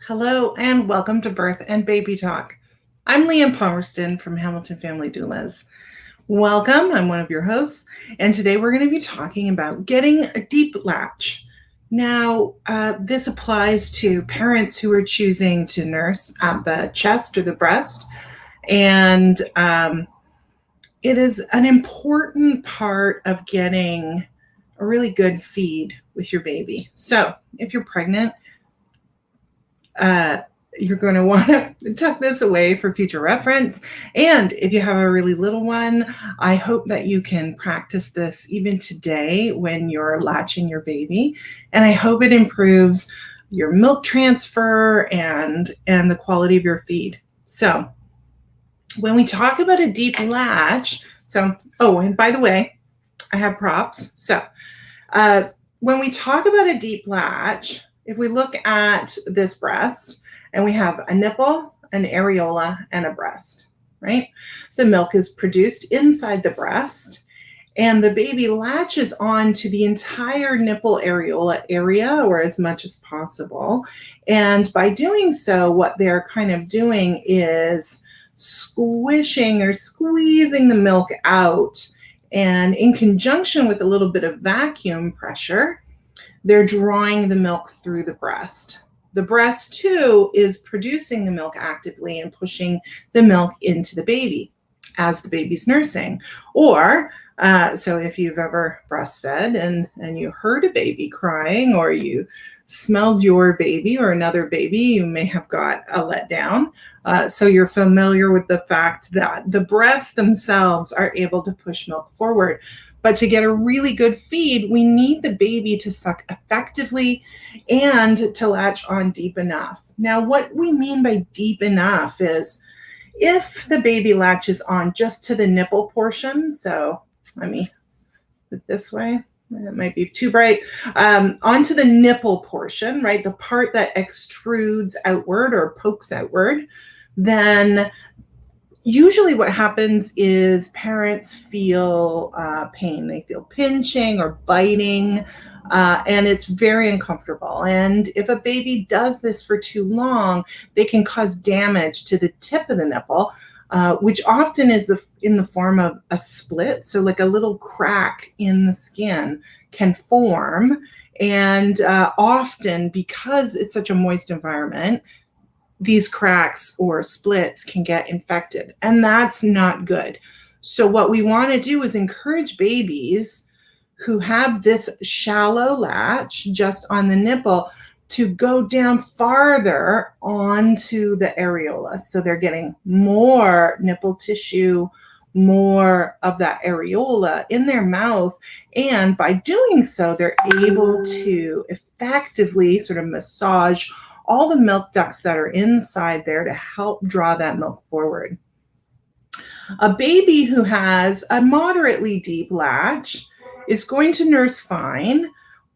Hello and welcome to Birth and Baby Talk. I'm Leanne Palmerston from Hamilton Family Doulas. Welcome, I'm one of your hosts, and today we're going to be talking about getting a deep latch. Now, this applies to parents who are choosing to nurse at the chest or the breast, and it is an important part of getting a really good feed with your baby. So, if you're pregnant, you're going to want to tuck this away for future reference. And if you have a really little one, I hope that you can practice this even today when you're latching your baby. And I hope it improves your milk transfer and the quality of your feed. So when we talk about a deep latch, and by the way, I have props. So when we talk about a deep latch, if we look at this breast and we have a nipple, an areola, and a breast, right? The milk is produced inside the breast and the baby latches on to the entire nipple areola area or as much as possible. And by doing so, what they're kind of doing is squishing or squeezing the milk out. And in conjunction with a little bit of vacuum pressure, they're drawing the milk through the breast. The breast, too, is producing the milk actively and pushing the milk into the baby as the baby's nursing. Or, so if you've ever breastfed and you heard a baby crying or you smelled your baby or another baby, you may have got a letdown. So you're familiar with the fact that the breasts themselves are able to push milk forward. But to get a really good feed, we need the baby to suck effectively and to latch on deep enough. Now, what we mean by deep enough is if the baby latches on just to the nipple portion, so let me put it this way, it might be too bright, onto the nipple portion, right, the part that extrudes outward or pokes outward, then usually what happens is parents feel pain. They feel pinching or biting, and it's very uncomfortable. And if a baby does this for too long, they can cause damage to the tip of the nipple, which often is in the form of a split. So like a little crack in the skin can form. And often, because it's such a moist environment, these cracks or splits can get infected, and that's not good. So what we want to do is encourage babies who have this shallow latch just on the nipple to go down farther onto the areola. So they're getting more nipple tissue, more of that areola in their mouth. And by doing so, they're able to effectively sort of massage all the milk ducts that are inside there to help draw that milk forward. A baby who has a moderately deep latch is going to nurse fine,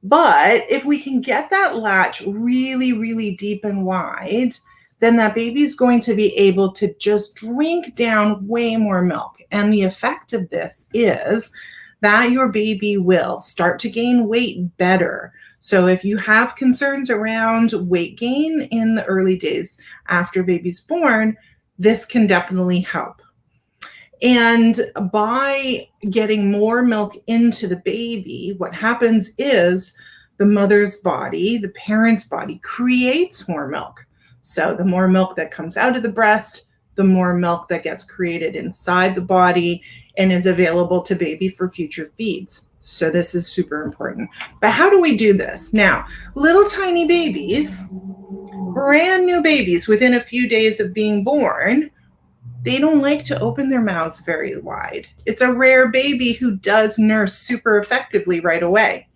but if we can get that latch really, really deep and wide, then that baby's going to be able to just drink down way more milk. And the effect of this is that your baby will start to gain weight better. So if you have concerns around weight gain in the early days after baby's born, this can definitely help. And by getting more milk into the baby, what happens is the mother's body, the parent's body, creates more milk. So the more milk that comes out of the breast, the more milk that gets created inside the body and is available to baby for future feeds. So this is super important. But how do we do this? Now, little tiny babies, brand new babies within a few days of being born, they don't like to open their mouths very wide. It's a rare baby who does nurse super effectively right away.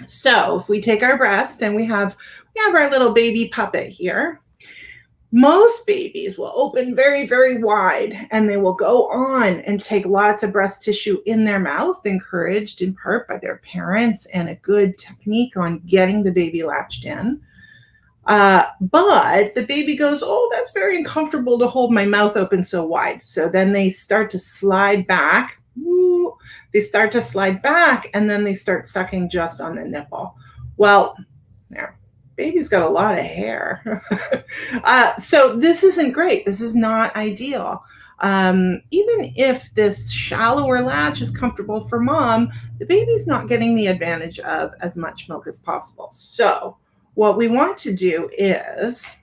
So if we take our breast and we have our little baby puppet here, most babies will open very, very wide and they will go on and take lots of breast tissue in their mouth, encouraged in part by their parents and a good technique on getting the baby latched in. But the baby goes, oh, that's very uncomfortable to hold my mouth open so wide. So then they start to slide back. They start to slide back and then they start sucking just on the nipple. Well, there. Baby's got a lot of hair. So this isn't great. This is not ideal. Even if this shallower latch is comfortable for mom, the baby's not getting the advantage of as much milk as possible. So what we want to do is,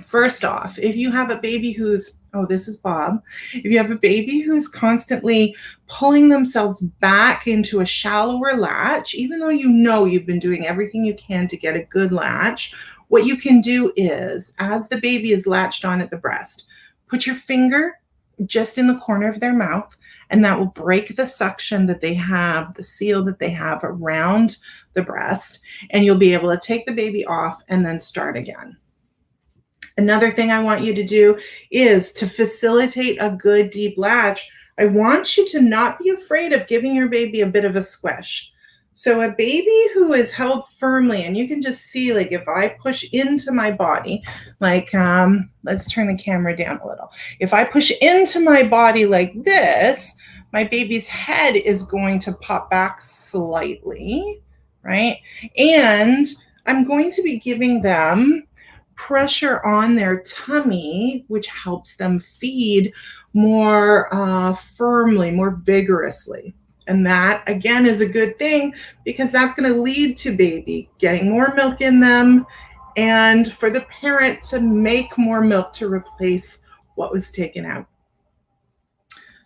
first off, if you have a baby who's, oh, this is Bob. If you have a baby who's constantly pulling themselves back into a shallower latch, even though you know you've been doing everything you can to get a good latch, what you can do is, as the baby is latched on at the breast, put your finger just in the corner of their mouth, and that will break the suction that they have, the seal that they have around the breast, and you'll be able to take the baby off and then start again. Another thing I want you to do is to facilitate a good deep latch. I want you to not be afraid of giving your baby a bit of a squish. So a baby who is held firmly, and you can just see, like, if I push into my body, like, let's turn the camera down a little. If I push into my body like this, my baby's head is going to pop back slightly, right? And I'm going to be giving them pressure on their tummy, which helps them feed more firmly, more vigorously. And that, again, is a good thing because that's going to lead to baby getting more milk in them and for the parent to make more milk to replace what was taken out.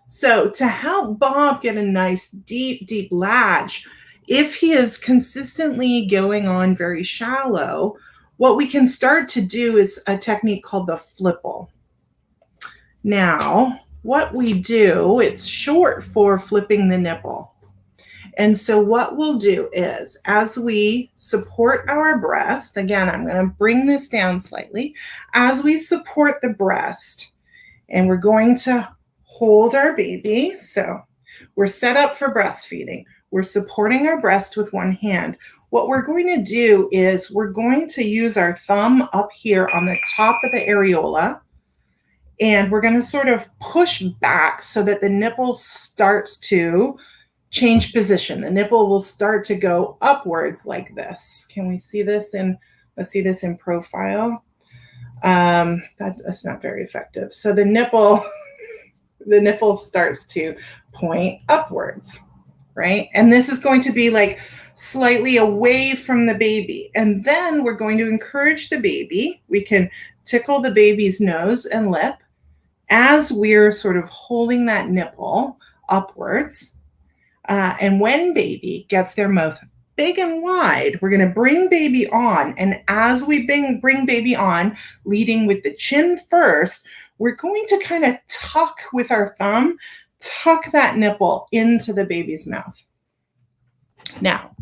So to help Bob get a nice deep, deep latch, if he is consistently going on very shallow, what we can start to do is a technique called the flipple. Now, what we do, it's short for flipping the nipple. And so what we'll do is, as we support our breast, again, I'm going to bring this down slightly, as we support the breast, and we're going to hold our baby. So we're set up for breastfeeding. We're supporting our breast with one hand. What we're going to do is we're going to use our thumb up here on the top of the areola, and we're going to sort of push back so that the nipple starts to change position. The nipple will start to go upwards like this. Can we see this let's see this in profile? That's not very effective. So the nipple starts to point upwards, right? And this is going to be like slightly away from the baby. And then we're going to encourage the baby. We can tickle the baby's nose and lip as we're sort of holding that nipple upwards. And when baby gets their mouth big and wide, we're going to bring baby on. And as we bring baby on, leading with the chin first, we're going to kind of tuck with our thumb, tuck that nipple into the baby's mouth. Now,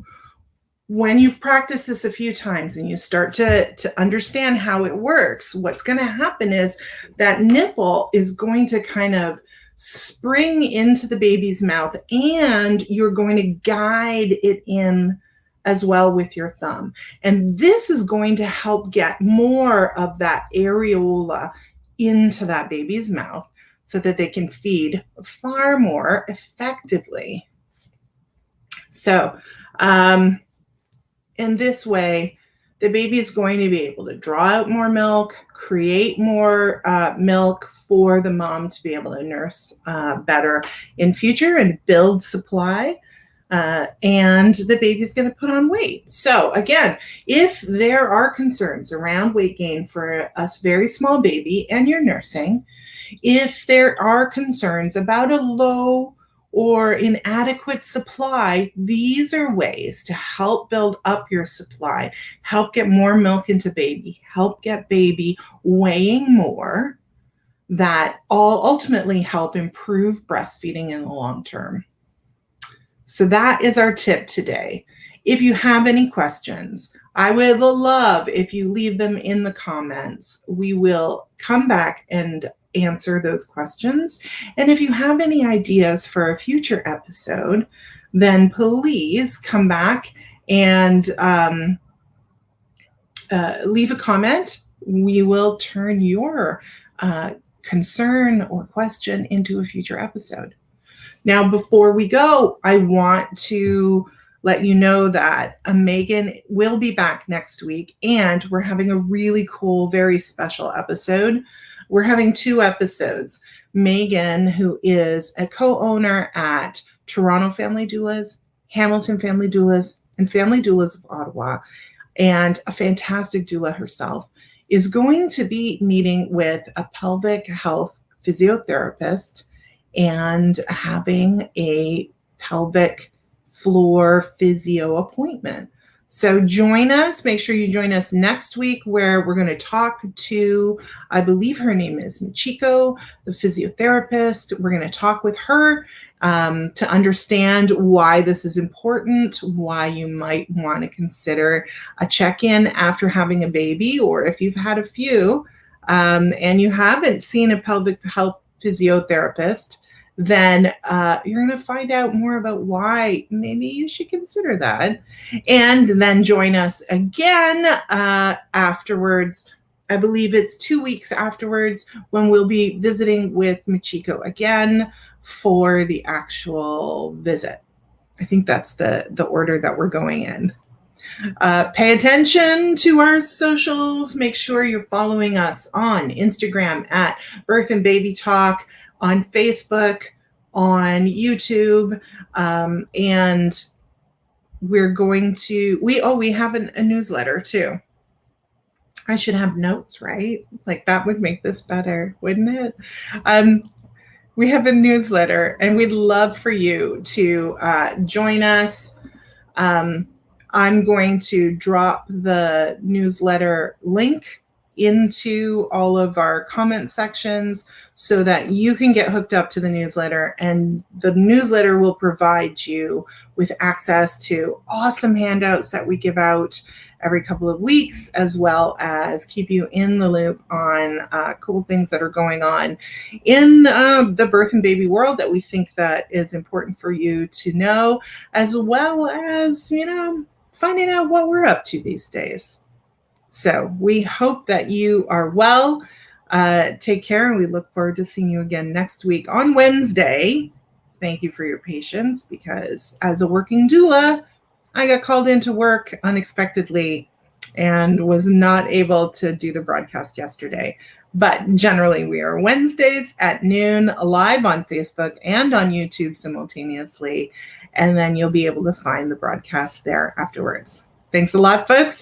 when you've practiced this a few times and you start to understand how it works, what's going to happen is that nipple is going to kind of spring into the baby's mouth, and you're going to guide it in as well with your thumb. And this is going to help get more of that areola into that baby's mouth so that they can feed far more effectively. So, in this way, the baby is going to be able to draw out more milk, create more milk for the mom to be able to nurse better in future and build supply. And the baby's going to put on weight. So again, if there are concerns around weight gain for a very small baby and you're nursing, if there are concerns about a low or inadequate supply, these are ways to help build up your supply, help get more milk into baby, help get baby weighing more, that all ultimately help improve breastfeeding in the long term. So that is our tip today. If you have any questions, I would love if you leave them in the comments. We will come back and answer those questions. And if you have any ideas for a future episode, then please come back and leave a comment. We will turn your concern or question into a future episode. Now, before we go, I want to let you know that Megan will be back next week, and we're having a really cool, very special episode. We're having 2 episodes. Megan, who is a co-owner at Toronto Family Doulas, Hamilton Family Doulas, and Family Doulas of Ottawa, and a fantastic doula herself, is going to be meeting with a pelvic health physiotherapist and having a pelvic floor physio appointment. So join us. Make sure you join us next week, where we're going to talk to, I believe her name is Michiko, the physiotherapist. We're going to talk with her to understand why this is important, why you might want to consider a check-in after having a baby, or if you've had a few and you haven't seen a pelvic health physiotherapist, then you're going to find out more about why maybe you should consider that. And then join us again afterwards. I believe it's 2 weeks afterwards, when we'll be visiting with Michiko again for the actual visit. I think that's the order that we're going in. Pay attention to our socials. Make sure you're following us on Instagram at Birth and Baby Talk, on Facebook, on YouTube, and we're going to, we have a newsletter too. I should have notes, right? Like, that would make this better, wouldn't it? We have a newsletter, and we'd love for you to join us. I'm going to drop the newsletter link into all of our comment sections so that you can get hooked up to the newsletter, and the newsletter will provide you with access to awesome handouts that we give out every couple of weeks, as well as keep you in the loop on cool things that are going on in the birth and baby world that we think that is important for you to know, as well as, finding out what we're up to these days. So we hope that you are well. Take care, and we look forward to seeing you again next week on Wednesday. Thank you for your patience, because as a working doula, I got called into work unexpectedly and was not able to do the broadcast yesterday. But generally, we are Wednesdays at noon, live on Facebook and on YouTube simultaneously. And then you'll be able to find the broadcast there afterwards. Thanks a lot, folks.